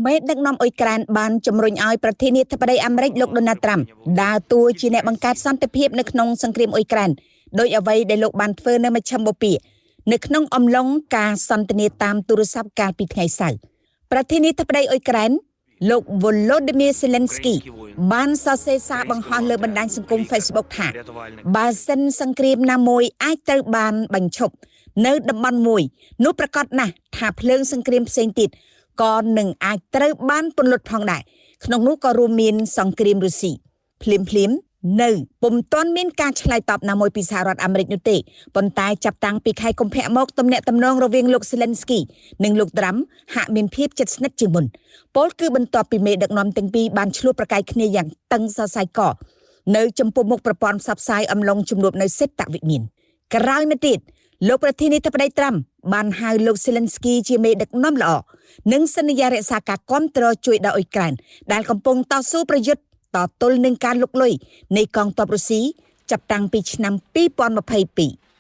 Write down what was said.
មេដឹកនាំអ៊ុយក្រែនបានជំរុញឲ្យប្រធានាធិបតីអាមេរិកលោក Donald Trump ដើរតួជាអ្នកបង្កើតសន្តិភាពនៅក្នុងសង្គ្រាមអ៊ុយក្រែនដោយអ្វីដែលលោកបានធ្វើនៅមជ្ឈមបូព៌ានៅក្នុងអំឡុងការសន្ទនាតាមទូរស័ព្ទកាលពីថ្ងៃសៅរ៍ប្រធានាធិបតីអ៊ុយក្រែនលោក Volodymyr Zelensky បានសរសេរសារបង្ហោះលើបណ្ដាញសង្គម Facebook ថាបើសិនសង្គ្រាមណាមួយអាចត្រូវបានបញ្ឈប់នៅតំបន់មួយនោះប្រកាសណាស់ថាភ្លើងសង្គ្រាមផ្សេងទៀតក៏នឹងអាចត្រូវបានពន្លត់ផងដែរក្នុងនោះក៏រួមមានសង្គ្រាមរុស្ស៊ីភ្លាមនៅពុំទាន់មានការឆ្លើយតបណាមួយពីសហរដ្ឋអាមេរិកនោះទេប៉ុន្តែចាប់តាំងពីខែកុម្ភៈមកទំនាក់ទំនងរវាងលោក Zelensky និងលោក Trump ហាក់មានភាពជិតស្និទ្ធជាងមុនពលគឺបន្ទាប់ពីមេដឹកនាំទាំងពីរបានឆ្លោះប្រកែកគ្នាយ៉ាងតឹងសរសៃកនៅចំពោះមុខប្រព័ន្ធផ្សព្វផ្សាយអំឡុងជំនួបនៅសេតវិមានក្រោយមកទៀតលោកប្រធានាធិបតី Trump បានហៅលោក Zelensky ជាមេដឹកនាំល្អនិងសន្យារក្សាការគាំទ្រជួយដល់អ៊ុយក្រែនដែលកំពុងតស៊ូប្រយុទ្ធតទល់នឹងការលុកលុយនៃកងទ័ពរុស្ស៊ីចាប់តាំងពីឆ្នាំ2022